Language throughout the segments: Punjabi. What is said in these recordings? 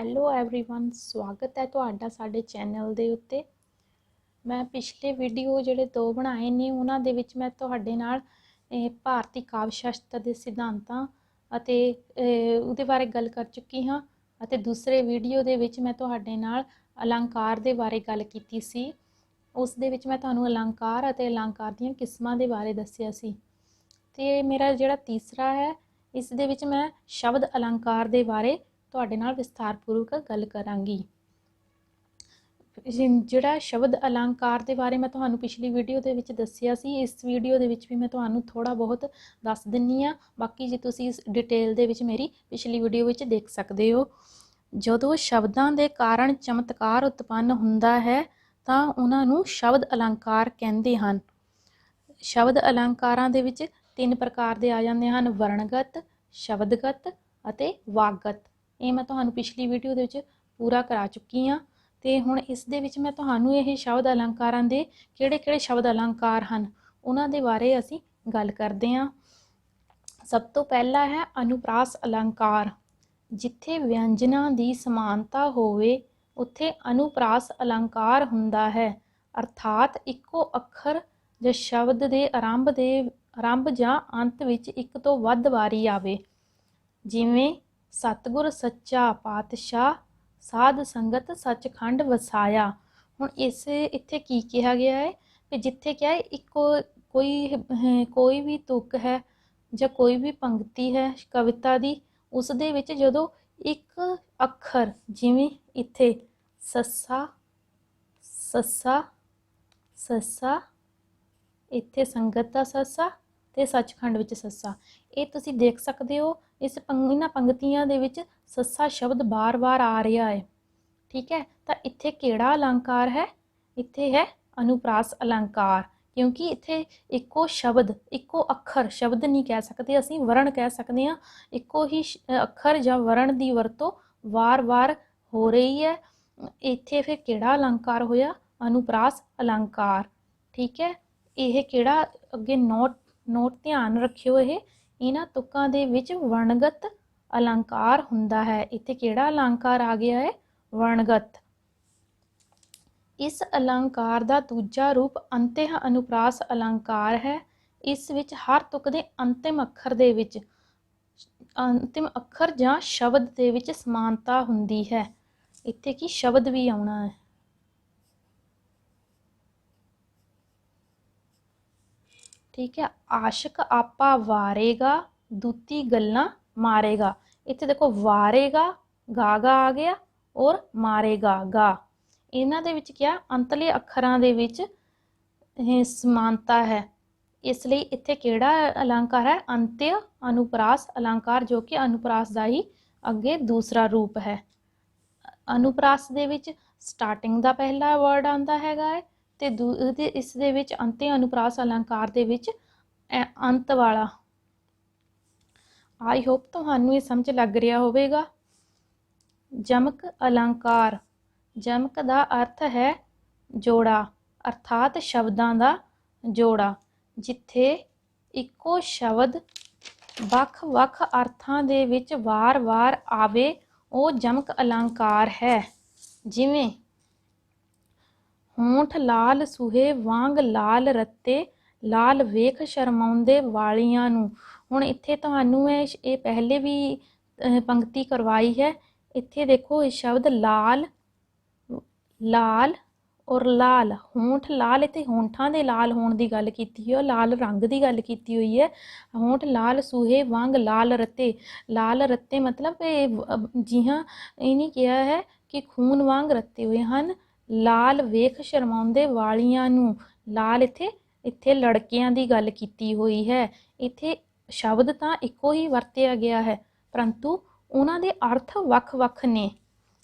ਹੈਲੋ एवरीवन स्वागत है ਤੁਹਾਡਾ ਸਾਡੇ ਚੈਨਲ ਦੇ ਉੱਤੇ। ਮੈਂ ਪਿਛਲੇ ਵੀਡੀਓ ਜਿਹੜੇ ਦੋ ਬਣਾਏ ਨੇ ਉਹਨਾਂ ਦੇ ਵਿੱਚ ਮੈਂ ਤੁਹਾਡੇ ਨਾਲ ਭਾਰਤੀ ਕਾਵਿ ਸ਼ਾਸਤਰ ਦੇ ਸਿਧਾਂਤਾਂ ਅਤੇ ਉਹਦੇ ਬਾਰੇ ਗੱਲ ਕਰ ਚੁੱਕੀ ਹਾਂ ਅਤੇ ਦੂਸਰੇ ਵੀਡੀਓ ਦੇ ਵਿੱਚ ਮੈਂ ਤੁਹਾਡੇ ਨਾਲ ਅਲੰਕਾਰ ਦੇ ਬਾਰੇ ਗੱਲ ਕੀਤੀ ਸੀ। ਉਸ ਦੇ ਵਿੱਚ ਮੈਂ ਤੁਹਾਨੂੰ ਅਲੰਕਾਰ ਅਤੇ ਅਲੰਕਾਰ ਦੀਆਂ ਕਿਸਮਾਂ ਦੇ ਬਾਰੇ ਦੱਸਿਆ ਸੀ ਤੇ ਮੇਰਾ ਜਿਹੜਾ ਤੀਸਰਾ ਹੈ ਇਸ ਦੇ ਵਿੱਚ ਮੈਂ ਸ਼ਬਦ ਅਲੰਕਾਰ ਦੇ ਬਾਰੇ ਤੁਹਾਡੇ ਨਾਲ ਵਿਸਥਾਰਪੂਰਵਕ ਗੱਲ ਕਰਾਂਗੀ। ਜਿਹੜਾ ਸ਼ਬਦ ਅਲੰਕਾਰ ਦੇ ਬਾਰੇ ਮੈਂ ਤੁਹਾਨੂੰ ਪਿਛਲੀ ਵੀਡੀਓ ਦੇ ਵਿੱਚ ਦੱਸਿਆ ਸੀ, ਇਸ ਵੀਡੀਓ ਦੇ ਵਿੱਚ ਵੀ ਮੈਂ ਤੁਹਾਨੂੰ ਥੋੜਾ ਬਹੁਤ ਦੱਸ ਦਿੰਨੀ ਆ। ਬਾਕੀ ਜੇ ਤੁਸੀਂ ਡਿਟੇਲ ਦੇ ਵਿੱਚ ਮੇਰੀ ਪਿਛਲੀ ਵੀਡੀਓ ਵਿੱਚ ਦੇਖ ਸਕਦੇ ਹੋ। ਜਦੋਂ ਸ਼ਬਦਾਂ ਦੇ ਕਾਰਨ ਚਮਤਕਾਰ ਉਤਪੰਨ ਹੁੰਦਾ ਹੈ ਤਾਂ ਉਹਨਾਂ ਨੂੰ ਸ਼ਬਦ ਅਲੰਕਾਰ ਕਹਿੰਦੇ ਹਨ। ਸ਼ਬਦ ਅਲੰਕਾਰਾਂ ਦੇ ਵਿੱਚ ਤਿੰਨ ਪ੍ਰਕਾਰ ਦੇ ਆ ਜਾਂਦੇ ਹਨ, ਵਰਣਗਤ, ਸ਼ਬਦਗਤ ਅਤੇ ਵਾਕਗਤ। ਇਹ ਮੈਂ ਤੁਹਾਨੂੰ ਪਿਛਲੀ ਵੀਡੀਓ ਦੇ ਵਿੱਚ ਪੂਰਾ ਕਰਾ ਚੁੱਕੀ ਹਾਂ ਤੇ ਹੁਣ ਇਸ ਦੇ ਵਿੱਚ ਮੈਂ ਤੁਹਾਨੂੰ ਇਹ ਸ਼ਬਦ ਅਲੰਕਾਰਾਂ ਦੇ ਕਿਹੜੇ-ਕਿਹੜੇ ਸ਼ਬਦ ਅਲੰਕਾਰ ਹਨ ਉਹਨਾਂ ਦੇ ਬਾਰੇ ਅਸੀਂ ਗੱਲ ਕਰਦੇ ਹਾਂ। ਸਭ ਤੋਂ ਪਹਿਲਾ ਹੈ ਅਨੁਪ੍ਰਾਸ ਅਲੰਕਾਰ। ਜਿੱਥੇ ਵਿਅੰਜਨਾਂ ਦੀ ਸਮਾਨਤਾ ਹੋਵੇ ਉੱਥੇ ਅਨੁਪ੍ਰਾਸ ਅਲੰਕਾਰ ਹੁੰਦਾ ਹੈ, ਅਰਥਾਤ ਇੱਕੋ ਅੱਖਰ ਜਾਂ ਸ਼ਬਦ ਦੇ ਆਰੰਭ ਜਾਂ ਅੰਤ ਵਿੱਚ ਇੱਕ ਤੋਂ ਵੱਧ ਵਾਰੀ ਆਵੇ। ਜਿਵੇਂ ਸਤਿਗੁਰ ਸੱਚਾ ਪਾਤਸ਼ਾਹ, ਸਾਧ ਸੰਗਤ ਸੱਚਖੰਡ ਵਸਾਇਆ। ਹੁਣ ਇੱਥੇ ਕੀ ਕਿਹਾ ਗਿਆ ਹੈ ਕਿ ਜਿੱਥੇ ਕਿਹਾ ਹੈ ਕੋਈ ਵੀ ਤੁਕ ਹੈ ਜਾਂ ਕੋਈ ਵੀ ਪੰਕਤੀ ਹੈ ਕਵਿਤਾ ਦੀ, ਉਸ ਦੇ ਵਿੱਚ ਜਦੋਂ ਇੱਕ ਅੱਖਰ, ਜਿਵੇਂ ਇੱਥੇ ਸੱਸਾ ਸੱਸਾ ਸੱਸਾ, ਇੱਥੇ ਸੰਗਤ ਦਾ ਸੱਸਾ ਤੇ ਸੱਚਖੰਡ ਵਿੱਚ ਸੱਸਾ, ਇਹ ਤੁਸੀਂ ਦੇਖ ਸਕਦੇ ਹੋ। ਇਹਨਾਂ ਪੰਕਤੀਆਂ ਦੇ ਵਿੱਚ ਸੱਸਾ ਸ਼ਬਦ ਬਾਰ-ਬਾਰ ਆ ਰਿਹਾ ਹੈ, ਠੀਕ ਹੈ। ਤਾਂ ਇੱਥੇ ਕਿਹੜਾ ਅਲੰਕਾਰ ਹੈ? ਇੱਥੇ ਹੈ ਅਨੁਪ੍ਰਾਸ ਅਲੰਕਾਰ, ਕਿਉਂਕਿ ਇੱਥੇ ਇੱਕੋ ਸ਼ਬਦ, ਇੱਕੋ ਅੱਖਰ, ਸ਼ਬਦ ਨਹੀਂ ਕਹਿ ਸਕਦੇ ਅਸੀਂ, ਵਰਣ ਕਹਿ ਸਕਦੇ ਹਾਂ। ਇੱਕੋ ਹੀ ਅੱਖਰ ਜਾਂ ਵਰਣ ਦੀ ਵਰਤੋਂ ਵਾਰ-ਵਾਰ ਹੋ ਰਹੀ ਹੈ। ਇੱਥੇ ਫਿਰ ਕਿਹੜਾ ਅਲੰਕਾਰ ਹੋਇਆ? ਅਨੁਪ੍ਰਾਸ ਅਲੰਕਾਰ, ਠੀਕ ਹੈ। ਇਹ ਕਿਹੜਾ, ਅੱਗੇ ਨੋਟ ਧਿਆਨ ਰੱਖਿਓ, ਇਹਨਾਂ ਤੁਕਾਂ ਦੇ ਵਿੱਚ ਵਰਣਗਤ ਅਲੰਕਾਰ ਹੁੰਦਾ ਹੈ। ਇੱਥੇ ਕਿਹੜਾ ਅਲੰਕਾਰ ਆ ਗਿਆ ਹੈ? ਵਰਣਗਤ। ਇਸ ਅਲੰਕਾਰ ਦਾ ਦੂਜਾ ਰੂਪ ਅੰਤਯ ਅਨੁਪ੍ਰਾਸ ਅਲੰਕਾਰ ਹੈ। ਇਸ ਵਿੱਚ ਹਰ ਤੁਕ ਦੇ ਅੰਤਿਮ ਅੱਖਰ ਜਾਂ ਸ਼ਬਦ ਦੇ ਵਿੱਚ ਸਮਾਨਤਾ ਹੁੰਦੀ ਹੈ। ਇੱਥੇ ਕੀ ਸ਼ਬਦ ਵੀ ਆਉਣਾ ਹੈ, ਠੀਕ ਹੈ। ਆਸ਼ਕ ਆਪਾ ਵਾਰੇਗਾ, ਦੂਤੀ ਗੱਲਾਂ ਮਾਰੇਗਾ। ਇੱਥੇ ਦੇਖੋ ਵਾਰੇਗਾ ਗਾ ਆ ਗਿਆ ਔਰ ਮਾਰੇਗਾ ਗਾ। ਇਹਨਾਂ ਦੇ ਵਿੱਚ ਕਿਆ ਅੰਤਲੇ ਅੱਖਰਾਂ ਦੇ ਵਿੱਚ ਇਹ ਸਮਾਨਤਾ ਹੈ, ਇਸ ਲਈ ਇੱਥੇ ਕਿਹੜਾ ਅਲੰਕਾਰ ਹੈ? ਅੰਤਯ ਅਨੁਪ੍ਰਾਸ ਅਲੰਕਾਰ, ਜੋ ਕਿ ਅਨੁਪ੍ਰਾਸ ਦਾ ਹੀ ਅੱਗੇ ਦੂਸਰਾ ਰੂਪ ਹੈ। ਅਨੁਪ੍ਰਾਸ ਦੇ ਵਿੱਚ ਸਟਾਰਟਿੰਗ ਦਾ ਪਹਿਲਾ ਵਰਡ ਆਉਂਦਾ ਹੈਗਾ ਹੈ ਤੇ ਇਸ ਦੇ ਵਿੱਚ ਅੰਤਯ ਅਨੁਪ੍ਰਾਸ ਅਲੰਕਾਰ ਦੇ ਵਿੱਚ ਅੰਤ ਵਾਲਾ। ਆਈ ਹੋਪ ਤੁਹਾਨੂੰ ਇਹ ਸਮਝ ਲੱਗ ਰਿਹਾ ਹੋਵੇਗਾ। ਜਮਕ ਅਲੰਕਾਰ। ਜਮਕ ਦਾ ਅਰਥ ਹੈ ਜੋੜਾ, ਅਰਥਾਤ ਸ਼ਬਦਾਂ ਦਾ ਜੋੜਾ। ਜਿੱਥੇ ਇੱਕੋ ਸ਼ਬਦ ਵੱਖ-ਵੱਖ ਅਰਥਾਂ ਦੇ ਵਿੱਚ ਵਾਰ-ਵਾਰ ਆਵੇ ਉਹ ਜਮਕ ਅਲੰਕਾਰ ਹੈ। ਜਿਵੇਂ ਹੋਂਠ ਲਾਲ ਸੂਹੇ ਵਾਂਗ ਲਾਲ ਰੱਤੇ, ਲਾਲ ਵੇਖ ਸ਼ਰਮਾਉਂਦੇ ਵਾਲੀਆਂ ਨੂੰ। ਹੁਣ ਇੱਥੇ ਤੁਹਾਨੂੰ ਇਹ ਪਹਿਲੇ ਵੀ ਪੰਕਤੀ ਕਰਵਾਈ ਹੈ। ਇੱਥੇ ਦੇਖੋ ਇਹ ਸ਼ਬਦ ਲਾਲ, ਲਾਲ ਔਰ ਲਾਲ, ਹੋਂਠ ਲਾਲ, ਇੱਥੇ ਹੋਂਠਾਂ ਦੇ ਲਾਲ ਹੋਣ ਦੀ ਗੱਲ ਕੀਤੀ ਹੈ, ਲਾਲ ਰੰਗ ਦੀ ਗੱਲ ਕੀਤੀ ਹੋਈ ਹੈ। ਹੋਂਠ ਲਾਲ ਸੂਹੇ ਵਾਂਗ ਲਾਲ ਰੱਤੇ, ਲਾਲ ਰੱਤੇ ਮਤਲਬ ਜੀ ਹਾਂ, ਇਹ ਨਹੀਂ ਕਿਹਾ ਹੈ ਕਿ ਖੂਨ ਵਾਂਗ ਰੱਤੇ ਹੋਏ ਹਨ। ਲਾਲ ਵੇਖ ਸ਼ਰਮਾਉਂਦੇ ਵਾਲੀਆਂ ਨੂੰ, ਲਾਲ ਇੱਥੇ ਲੜਕਿਆਂ ਦੀ ਗੱਲ ਕੀਤੀ ਹੋਈ ਹੈ। ਇੱਥੇ ਸ਼ਬਦ ਤਾਂ ਇੱਕੋ ਹੀ ਵਰਤਿਆ ਗਿਆ ਹੈ ਪਰੰਤੂ ਉਹਨਾਂ ਦੇ ਅਰਥ ਵੱਖ-ਵੱਖ ਨੇ।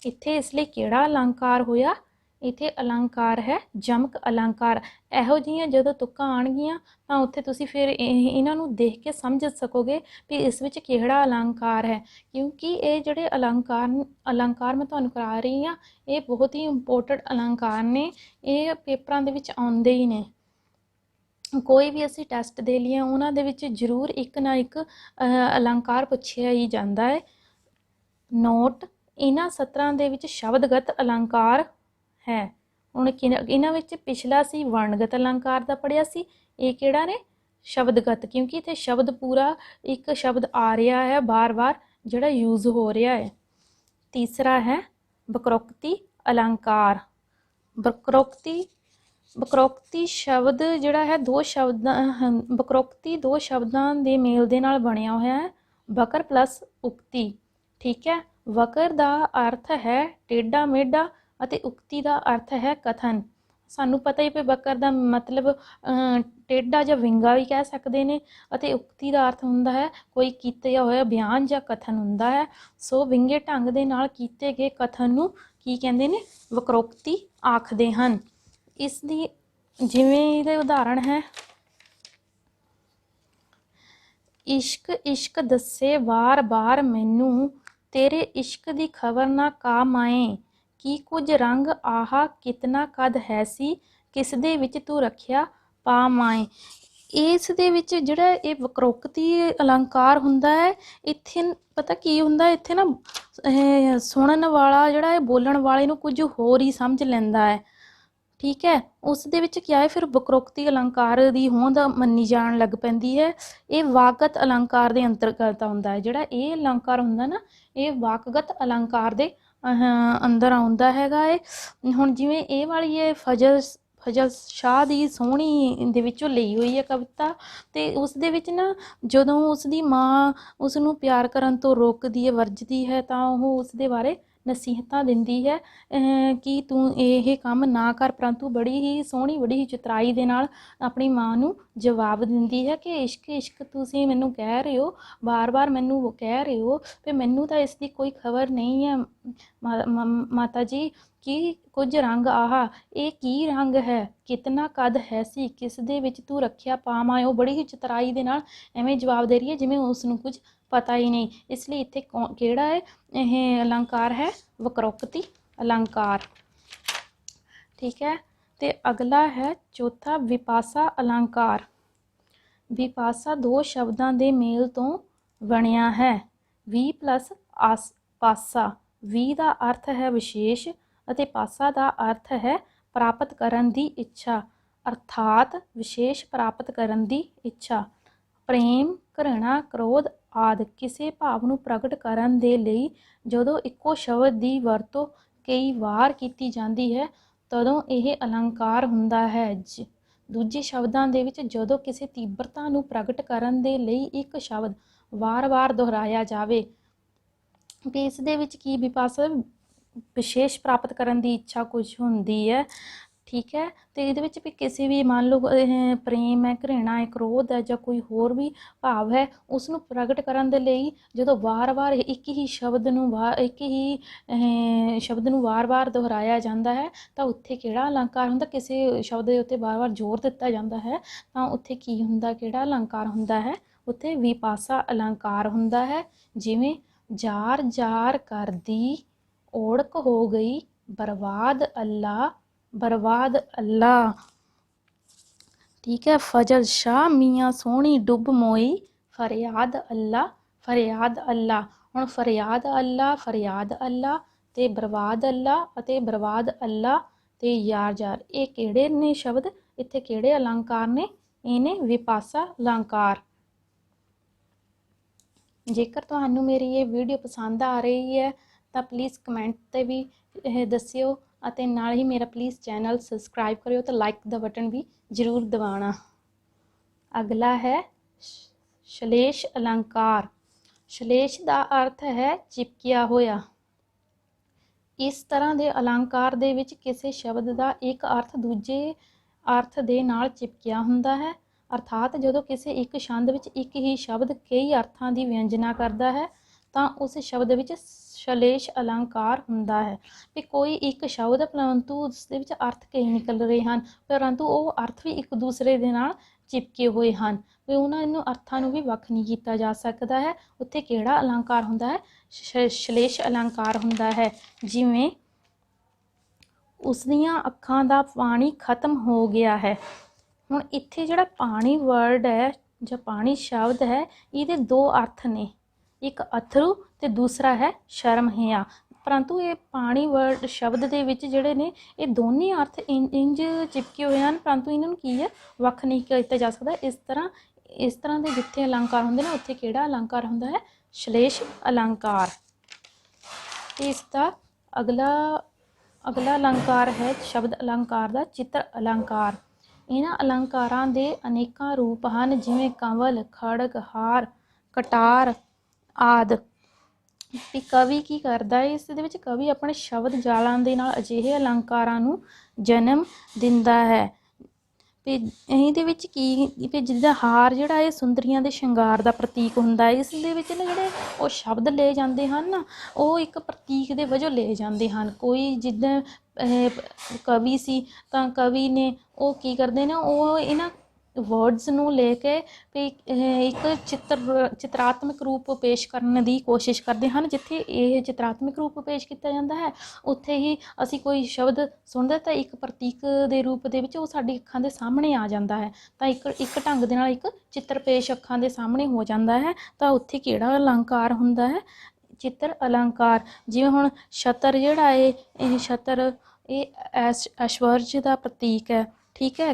ਇੱਥੇ ਇਸ ਲਈ ਕਿਹੜਾ ਅਲੰਕਾਰ ਹੋਇਆ? ਇੱਥੇ ਅਲੰਕਾਰ ਹੈ ਜਮਕ ਅਲੰਕਾਰ। ਇਹੋ ਜਿਹੀਆਂ ਜਦੋਂ ਤੁਕਾਂ ਆਉਣਗੀਆਂ ਤਾਂ ਉੱਥੇ ਤੁਸੀਂ ਫਿਰ ਇਹਨਾਂ ਨੂੰ ਦੇਖ ਕੇ ਸਮਝ ਸਕੋਗੇ ਵੀ ਇਸ ਵਿੱਚ ਕਿਹੜਾ ਅਲੰਕਾਰ ਹੈ, ਕਿਉਂਕਿ ਇਹ ਜਿਹੜੇ ਅਲੰਕਾਰ ਮੈਂ ਤੁਹਾਨੂੰ ਕਰਾ ਰਹੀ ਹਾਂ ਇਹ ਬਹੁਤ ਹੀ ਇੰਪੋਰਟੈਂਟ ਅਲੰਕਾਰ ਨੇ। ਇਹ ਪੇਪਰਾਂ ਦੇ ਵਿੱਚ ਆਉਂਦੇ ਹੀ ਨੇ। ਕੋਈ ਵੀ ਅਸੀਂ ਟੈਸਟ ਦੇ ਲਈਏ ਉਹਨਾਂ ਦੇ ਵਿੱਚ ਜ਼ਰੂਰ ਇੱਕ ਨਾ ਇੱਕ ਅਲੰਕਾਰ ਪੁੱਛਿਆ ਹੀ ਜਾਂਦਾ ਹੈ। ਨੋਟ ਇਹਨਾਂ ਸਤਰਾਂ ਦੇ ਵਿੱਚ ਸ਼ਬਦਗਤ ਅਲੰਕਾਰ ਹੈ। ਹੁਣ ਇਹਨਾਂ ਵਿੱਚ ਪਿਛਲਾ ਸੀ ਵਰਣਗਤ ਅਲੰਕਾਰ ਦਾ ਪੜ੍ਹਿਆ ਸੀ, ਇਹ ਕਿਹੜਾ ਨੇ ਸ਼ਬਦਗਤ, ਕਿਉਂਕਿ ਇੱਥੇ ਸ਼ਬਦ ਪੂਰਾ ਇੱਕ ਸ਼ਬਦ ਆ ਰਿਹਾ ਹੈ ਬਾਰ-ਬਾਰ ਜਿਹੜਾ ਯੂਜ਼ ਹੋ ਰਿਹਾ ਹੈ। ਤੀਸਰਾ ਹੈ ਵਕਰੋਕਤੀ ਅਲੰਕਾਰ। ਵਕਰੋਕਤੀ ਸ਼ਬਦ ਜਿਹੜਾ ਹੈ ਵਕਰੋਕਤੀ ਦੋ ਸ਼ਬਦਾਂ ਦੇ ਮੇਲ ਦੇ ਨਾਲ ਬਣਿਆ ਹੋਇਆ ਹੈ, ਵਕਰ ਪਲੱਸ ਉਕਤੀ। ਠੀਕ ਹੈ, ਵਕਰ ਦਾ ਅਰਥ ਹੈ ਟੇਢਾ ਮੇਢਾ ਅਤੇ ਉਕਤੀ ਦਾ ਅਰਥ ਹੈ ਕਥਨ। ਸਾਨੂੰ ਪਤਾ ਹੀ ਵੀ ਵਕਰ ਦਾ ਮਤਲਬ ਟੇਢਾ ਜਾਂ ਵਿੰਗਾ ਵੀ ਕਹਿ ਸਕਦੇ ਨੇ, ਅਤੇ ਉਕਤੀ ਦਾ ਅਰਥ ਹੁੰਦਾ ਹੈ ਕੋਈ ਕੀਤਾ ਹੋਇਆ ਬਿਆਨ ਜਾਂ ਕਥਨ ਹੁੰਦਾ ਹੈ। ਸੋ ਵਿੰਗੇ ਢੰਗ ਦੇ ਨਾਲ ਕੀਤੇ ਗਏ ਕਥਨ ਨੂੰ ਕੀ ਕਹਿੰਦੇ ਨੇ, ਵਕਰੋਕਤੀ ਆਖਦੇ ਹਨ। ਇਸ ਦੀ ਜਿਵੇਂ ਇਹਦੇ ਉਦਾਹਰਣ ਹੈ, ਇਸ਼ਕ ਇਸ਼ਕ ਦੱਸੇ ਵਾਰ ਬਾਰ ਮੈਨੂੰ, ਤੇਰੇ ਇਸ਼ਕ ਦੀ ਖਬਰ ਨਾ ਕਾਮ ਆਏ, ਕੀ ਕੁਝ ਰੰਗ ਆਹਾ ਕਿਤਨਾ ਕਦ ਹੈ ਸੀ, ਕਿਸ ਦੇ ਵਿੱਚ ਤੂੰ ਰੱਖਿਆ ਪਾ ਮਾਏ। ਇਸ ਦੇ ਵਿੱਚ ਜਿਹੜਾ ਇਹ ਵਕਰੋਕਤੀ ਅਲੰਕਾਰ ਹੁੰਦਾ ਹੈ, ਇੱਥੇ ਪਤਾ ਕੀ ਹੁੰਦਾ, ਇੱਥੇ ਨਾ ਸੁਣਨ ਵਾਲਾ ਜਿਹੜਾ ਹੈ ਬੋਲਣ ਵਾਲੇ ਨੂੰ ਕੁਝ ਹੋਰ ਹੀ ਸਮਝ ਲੈਂਦਾ ਹੈ। ਠੀਕ ਹੈ, ਉਸ ਦੇ ਵਿੱਚ ਕੀ ਹੈ ਫਿਰ ਵਕਰੋਕਤੀ ਅਲੰਕਾਰ ਦੀ ਹੋਂਦ ਮੰਨੀ ਜਾਣ ਲੱਗ ਪੈਂਦੀ ਹੈ। ਇਹ ਵਾਕਗਤ ਅਲੰਕਾਰ ਦੇ ਅੰਤਰਗਤ ਆਉਂਦਾ ਹੈ। ਜਿਹੜਾ ਇਹ ਅਲੰਕਾਰ ਹੁੰਦਾ ਨਾ, ਇਹ ਵਾਕਗਤ ਅਲੰਕਾਰ ਦੇ ਅੰਦਰ ਆਉਂਦਾ ਹੈਗਾ ਏ। ਹੁਣ ਜਿਵੇਂ ਇਹ ਵਾਲੀ ਹੈ ਫਜ਼ਲ ਸ਼ਾਹ ਦੀ ਸੋਹਣੀ ਦੇ ਵਿੱਚੋਂ ਲਈ ਹੋਈ ਹੈ ਕਵਿਤਾ, ਅਤੇ ਉਸ ਦੇ ਵਿੱਚ ਨਾ ਜਦੋਂ ਉਸ ਦੀ ਮਾਂ ਉਸ ਨੂੰ ਪਿਆਰ ਕਰਨ ਤੋਂ ਰੋਕਦੀ ਹੈ, ਵਰਜਦੀ ਹੈ, ਤਾਂ ਉਹ ਉਸ ਦੇ ਬਾਰੇ ਨਸੀਹਤਾਂ ਦਿੰਦੀ ਹੈ ਕਿ ਤੂੰ ਇਹ ਕੰਮ ਨਾ ਕਰ, ਪਰੰਤੂ ਬੜੀ ਹੀ ਸੋਹਣੀ ਬੜੀ ਹੀ ਚਤਰਾਈ ਦੇ ਨਾਲ ਆਪਣੀ ਮਾਂ ਨੂੰ ਜਵਾਬ ਦਿੰਦੀ ਹੈ ਕਿ ਇਸ਼ਕ ਇਸ਼ਕ ਤੁਸੀਂ ਮੈਨੂੰ ਕਹਿ ਰਹੇ ਹੋ, ਬਾਰ-ਬਾਰ ਮੈਨੂੰ ਕਹਿ ਰਹੇ ਹੋ ਤੇ ਮੈਨੂੰ ਤਾਂ ਇਸ ਦੀ ਕੋਈ ਖਬਰ ਨਹੀਂ ਹੈ ਮਾਤਾ ਜੀ, ਕਿ ਕੁਝ ਰੰਗ ਆਹਾ, ਇਹ ਕੀ ਰੰਗ ਹੈ, ਕਿਤਨਾ ਕਦ ਹੈ ਸੀ, ਕਿਸ ਦੇ ਵਿੱਚ ਤੂੰ ਰੱਖਿਆ ਪਾਵਾਂ। ਉਹ ਬੜੀ ਹੀ ਚਤਰਾਈ ਦੇ ਨਾਲ ਐਵੇਂ ਜਵਾਬ ਦੇ ਰਹੀ ਹੈ ਜਿਵੇਂ ਉਸ ਨੂੰ ਕੁਝ ਪਤਾ ਹੀ ਨਹੀਂ। ਇਸ ਲਈ ਇੱਥੇ ਕਿਹੜਾ ਹੈ ਇਹ ਅਲੰਕਾਰ ਹੈ, ਵਕਰੋਕਤੀ ਅਲੰਕਾਰ। ਠੀਕ ਹੈ, ਤੇ ਅਗਲਾ ਹੈ ਚੌਥਾ ਵਿਪਾਸਾ ਅਲੰਕਾਰ। ਵਿਪਾਸਾ ਦੋ ਸ਼ਬਦਾਂ ਦੇ ਮੇਲ ਤੋਂ ਬਣਿਆ ਹੈ, ਵੀ ਪਲੱਸ ਪਾਸਾ। ਵੀ ਦਾ ਅਰਥ ਹੈ ਵਿਸ਼ੇਸ਼ ਅਤੇ ਪਾਸਾ ਦਾ ਅਰਥ ਹੈ ਪ੍ਰਾਪਤ ਕਰਨ ਦੀ ਇੱਛਾ, ਅਰਥਾਤ ਵਿਸ਼ੇਸ਼ ਪ੍ਰਾਪਤ ਕਰਨ ਦੀ ਇੱਛਾ। ਪ੍ਰੇਮ, ਘ੍ਰਿਣਾ, ਕ੍ਰੋਧ ਆਦਿ ਕਿਸੇ ਭਾਵ ਨੂੰ ਪ੍ਰਗਟ ਕਰਨ ਦੇ ਲਈ ਜਦੋਂ ਇੱਕੋ ਸ਼ਬਦ ਦੀ ਵਰਤੋਂ ਕਈ ਵਾਰ ਕੀਤੀ ਜਾਂਦੀ ਹੈ ਤਦੋਂ ਇਹ ਅਲੰਕਾਰ ਹੁੰਦਾ ਹੈ। ਦੂਜੇ ਸ਼ਬਦਾਂ ਦੇ ਵਿੱਚ ਜਦੋਂ ਕਿਸੇ ਤੀਬਰਤਾ ਨੂੰ ਪ੍ਰਗਟ ਕਰਨ ਦੇ ਲਈ ਇੱਕ ਸ਼ਬਦ ਵਾਰ-ਵਾਰ ਦੁਹਰਾਇਆ ਜਾਵੇ, ਵੀ ਇਸ ਦੇ ਵਿੱਚ ਕੀ ਵਿਪਾਸਾ ਵਿਸ਼ੇਸ਼ ਪ੍ਰਾਪਤ ਕਰਨ ਦੀ ਇੱਛਾ ਕੁਝ ਹੁੰਦੀ ਹੈ। ਠੀਕ ਹੈ, ਅਤੇ ਇਹਦੇ ਵਿੱਚ ਵੀ ਕਿਸੇ ਵੀ ਮੰਨ ਲਓ ਪ੍ਰੇਮ ਹੈ, ਘ੍ਰਿਣਾ ਹੈ, ਕ੍ਰੋਧ ਹੈ ਜਾਂ ਕੋਈ ਹੋਰ ਵੀ ਭਾਵ ਹੈ, ਉਸ ਨੂੰ ਪ੍ਰਗਟ ਕਰਨ ਦੇ ਲਈ ਜਦੋਂ ਵਾਰ-ਵਾਰ ਇੱਕ ਹੀ ਸ਼ਬਦ ਨੂੰ ਵਾਰ-ਵਾਰ ਦੁਹਰਾਇਆ ਜਾਂਦਾ ਹੈ ਤਾਂ ਉੱਥੇ ਕਿਹੜਾ ਅਲੰਕਾਰ ਹੁੰਦਾ, ਕਿਸੇ ਸ਼ਬਦ ਦੇ ਉੱਤੇ ਵਾਰ-ਵਾਰ ਜ਼ੋਰ ਦਿੱਤਾ ਜਾਂਦਾ ਹੈ ਤਾਂ ਉੱਥੇ ਕੀ ਹੁੰਦਾ, ਕਿਹੜਾ ਅਲੰਕਾਰ ਹੁੰਦਾ ਹੈ, ਉੱਥੇ ਵਿਪਾਸਾ ਅਲੰਕਾਰ ਹੁੰਦਾ ਹੈ। ਜਿਵੇਂ ਜਾਰ ਜਾਰ ਕਰਦੀ ਓੜਕ ਹੋ ਗਈ, ਬਰਬਾਦ ਅੱਲਾ ਬਰਬਾਦ ਅੱਲਾ। ਠੀਕ ਹੈ, ਫਜ਼ਲ ਸ਼ਾਹ ਮੀਆਂ ਸੋਹਣੀ ਡੁੱਬ ਮੋਈ, ਫਰਿਆਦ ਅੱਲਾ ਫਰਿਆਦ ਅੱਲਾ। ਹੁਣ ਫਰਿਆਦ ਅੱਲਾ ਤੇ ਬਰਬਾਦ ਅੱਲਾ ਅਤੇ ਬਰਬਾਦ ਅੱਲਾ ਤੇ ਯਾਰ ਜਾਰ, ਇਹ ਕਿਹੜੇ ਨੇ ਸ਼ਬਦ, ਇੱਥੇ ਕਿਹੜੇ ਅਲੰਕਾਰ ਨੇ, ਇਹ ਨੇ ਵਿਪਾਸਾ ਅਲੰਕਾਰ। ਜੇਕਰ ਤੁਹਾਨੂੰ ਮੇਰੀ ਇਹ ਵੀਡੀਓ ਪਸੰਦ ਆ ਰਹੀ ਹੈ ਤਾਂ ਪਲੀਜ਼ ਕਮੈਂਟ 'ਤੇ ਵੀ ਇਹ ਦੱਸਿਓ, ਅਤੇ ਨਾਲ ਹੀ ਮੇਰਾ ਪਲੀਜ਼ ਚੈਨਲ ਸਬਸਕ੍ਰਾਈਬ ਕਰਿਓ ਤੇ ਲਾਈਕ ਦਾ ਬਟਨ ਵੀ ਜ਼ਰੂਰ ਦਬਾਉਣਾ। ਅਗਲਾ ਹੈ ਸ਼ਲੇਸ਼ ਅਲੰਕਾਰ। ਸ਼ਲੇਸ਼ ਦਾ ਅਰਥ ਹੈ ਚਿਪਕਿਆ ਹੋਇਆ। ਇਸ ਤਰ੍ਹਾਂ ਦੇ ਅਲੰਕਾਰ ਦੇ ਵਿੱਚ ਕਿਸੇ ਸ਼ਬਦ ਦਾ ਇੱਕ ਅਰਥ ਦੂਜੇ ਅਰਥ ਦੇ ਨਾਲ ਚਿਪਕਿਆ ਹੁੰਦਾ ਹੈ, ਅਰਥਾਤ ਜਦੋਂ ਕਿਸੇ ਇੱਕ ਛੰਦ ਵਿੱਚ ਇੱਕ ਹੀ ਸ਼ਬਦ ਕਈ ਅਰਥਾਂ ਦੀ ਵਿਅੰਜਨਾ ਕਰਦਾ ਹੈ ਤਾਂ ਉਸ ਸ਼ਬਦ ਵਿੱਚ ਸ਼ਲੇਸ਼ ਅਲੰਕਾਰ ਹੁੰਦਾ ਹੈ। ਵੀ ਕੋਈ ਇੱਕ ਸ਼ਬਦ ਪਰੰਤੂ ਉਸ ਦੇ ਵਿੱਚ ਅਰਥ ਕਈ ਨਿਕਲ ਰਹੇ ਹਨ, ਪਰੰਤੂ ਉਹ ਅਰਥ ਵੀ ਇੱਕ ਦੂਸਰੇ ਦੇ ਨਾਲ ਚਿਪਕੇ ਹੋਏ ਹਨ, ਵੀ ਉਹਨਾਂ ਨੂੰ ਅਰਥਾਂ ਨੂੰ ਵੀ ਵੱਖ ਨਹੀਂ ਕੀਤਾ ਜਾ ਸਕਦਾ ਹੈ। ਉੱਥੇ ਕਿਹੜਾ ਅਲੰਕਾਰ ਹੁੰਦਾ ਹੈ, ਸ਼ਲੇਸ਼ ਅਲੰਕਾਰ ਹੁੰਦਾ ਹੈ। ਜਿਵੇਂ ਉਸ ਦੀਆਂ ਅੱਖਾਂ ਦਾ ਪਾਣੀ ਖਤਮ ਹੋ ਗਿਆ ਹੈ। ਹੁਣ ਇੱਥੇ ਜਿਹੜਾ ਪਾਣੀ ਵਰਡ ਹੈ ਜਾਂ ਪਾਣੀ ਸ਼ਬਦ ਹੈ, ਇਹਦੇ ਦੋ ਅਰਥ ਨੇ, ਇੱਕ ਅਥਰੂ ਤੇ ਦੂਸਰਾ ਹੈ ਸ਼ਰਮ ਹਿਆ। परंतु ये पानी वर्ड शब्द दे विच जिहड़े ने ये दोने अर्थ इंज चिपके हुए हैं, परंतु इन्हां नूं की है वख नहीं किया जा सकता। इस तरह के जिथे अलंकार होंदे ने उत्थे किहड़ा अलंकार हुंदा है? श्लेष अलंकार। इसका अगला अलंकार है शब्द अलंकार का चित्र अलंकार। इन्हां अलंकारां दे अनेकां रूप हैं, जिवें कंवल, खड़ग, हार, कटार आदि। भी कवि की करदा है, इस दे विच कवि अपने शब्द जालां दे नाल अजिहे अलंकारां नूं जन्म दिंदा है। भी ਇਹਦੇ ਵਿੱਚ ਕੀ ਵੀ ਜਿੱਦਾਂ ਹਾਰ ਜਿਹੜਾ ਇਹ ਸੁੰਦਰੀਆਂ ਦੇ ਸ਼ਿੰਗਾਰ ਦਾ ਪ੍ਰਤੀਕ ਹੁੰਦਾ ਹੈ, ਇਸ ਦੇ ਵਿੱਚ ਨਾ ਜਿਹੜੇ ਉਹ ਸ਼ਬਦ ਲਏ ਜਾਂਦੇ ਹਨ ਨਾ, ਉਹ ਇੱਕ ਪ੍ਰਤੀਕ ਦੇ ਵਜੋਂ ਲਏ ਜਾਂਦੇ ਹਨ। ਕੋਈ ਜਿੱਦਾਂ ਕਵੀ ਸੀ ਤਾਂ ਕਵੀ ਨੇ ਉਹ ਕੀ ਕਰਦੇ ਨੇ, ਉਹ ਇਹਨਾਂ वर्ड्स नूं लेके भी एक चित्रात्मक रूप पेश करने की कोशिश करते हैं। जिथे ये चित्रात्मक रूप पेश किया जाता है, उत्थे ही असी कोई शब्द सुनते तो एक प्रतीक के रूप दे विच वो साडी अखां दे सामने आ जाता है, तो एक ढंग दे नाल एक चित्र पेश अखां दे सामने हो जाता है। तो उत्थे किहड़ा अलंकार हुंदा है? चित्र अलंकार। जिवें हुण छतर जिहड़ा है, ये छतर ये ऐश्वर्य का प्रतीक है, ठीक है।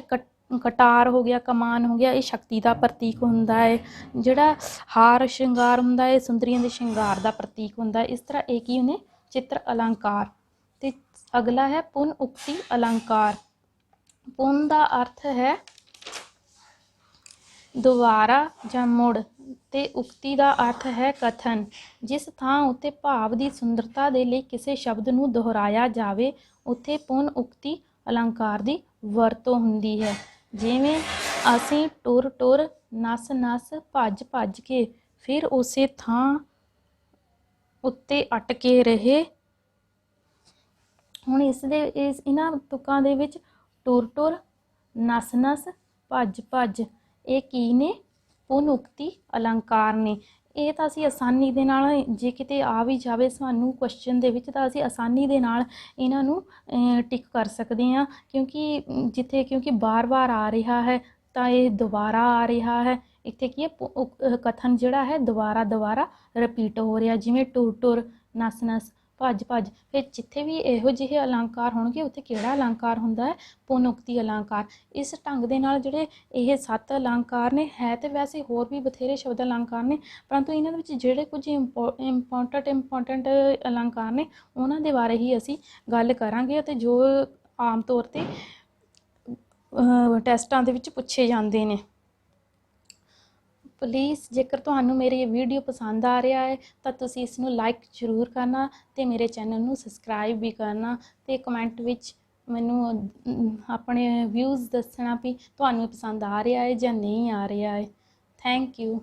कटार हो गया, कमान हो गया, ये शक्ति का प्रतीक हुंदा है। जिहड़ा हार श्रृंगार हुंदा है, सुंदरियां दे श्रृंगार का प्रतीक हुंदा है। इस तरह एक ही ने चित्र अलंकार। ते अगला है पुन उक्ति अलंकार। पुन का अर्थ है दोबारा जां मुड़, ते उक्ति का अर्थ है कथन। जिस थां उत्ते भाव की सुंदरता दे लई किसी शब्द नूं दोहराया जावे, उत्थे पुन उक्ति अलंकार की वरतों हुंदी है। जिवें असीं टुर टुर, नस नस, भज भज के, फिर उसे थां उत्ते अटके रहे। हुण इन्हां तुकां दे विच टुर टुर, नस नस, भज भज ये की ने? पुन उक्ति अलंकार ने। ਇਹ ਤਾਂ ਅਸੀਂ ਆਸਾਨੀ ਦੇ ਨਾਲ ਜੇ ਕਿਤੇ ਆ ਵੀ ਜਾਵੇ ਸਾਨੂੰ ਕੁਐਸਚਨ ਦੇ ਵਿੱਚ, ਤਾਂ ਅਸੀਂ ਆਸਾਨੀ ਦੇ ਨਾਲ ਇਹਨਾਂ ਨੂੰ ਟਿਕ ਕਰ ਸਕਦੇ ਹਾਂ, ਕਿਉਂਕਿ ਬਾਰ-ਬਾਰ ਆ ਰਿਹਾ ਹੈ ਤਾਂ ਇਹ ਦੁਬਾਰਾ ਆ ਰਿਹਾ ਹੈ। ਇੱਥੇ ਕੀ ਹੈ? ਕਥਨ ਜਿਹੜਾ ਹੈ ਦੁਬਾਰਾ ਰਿਪੀਟ ਹੋ ਰਿਹਾ, ਜਿਵੇਂ ਟੁਰ ਟੁਰ, ਨਸ ਨਸ, ਭੱਜ ਭੱਜ। ਫਿਰ ਜਿੱਥੇ ਵੀ ਇਹੋ ਜਿਹੇ ਅਲੰਕਾਰ ਹੋਣਗੇ ਉੱਥੇ ਕਿਹੜਾ ਅਲੰਕਾਰ ਹੁੰਦਾ ਹੈ? ਪੁਨ ਉਕਤੀ ਅਲੰਕਾਰ। ਇਸ ਢੰਗ ਦੇ ਨਾਲ ਜਿਹੜੇ ਇਹ 7 ਅਲੰਕਾਰ ਨੇ, ਹੈ ਤੇ ਵੈਸੇ ਹੋਰ ਵੀ ਬਥੇਰੇ ਸ਼ਬਦ ਅਲੰਕਾਰ ਨੇ, ਪਰੰਤੂ ਇਹਨਾਂ ਦੇ ਵਿੱਚ ਜਿਹੜੇ ਕੁਝ ਇੰਪੋਰਟੈਂਟ ਅਲੰਕਾਰ ਨੇ ਉਹਨਾਂ ਦੇ ਬਾਰੇ ਹੀ ਅਸੀਂ ਗੱਲ ਕਰਾਂਗੇ, ਅਤੇ ਜੋ ਆਮ ਤੌਰ 'ਤੇ ਟੈਸਟਾਂ ਦੇ ਵਿੱਚ ਪੁੱਛੇ ਜਾਂਦੇ ਨੇ। प्लीज़ जेकर तुहानू मेरी ये वीडियो पसंद आ रहा है तो तुसी इसनू लाइक जरूर करना, तो मेरे चैनल नू सबसक्राइब भी करना, तो कमेंट विच मैनू अपने व्यूज़ दसना भी तुहानू पसंद आ रहा है या नहीं आ रहा है। Thank you.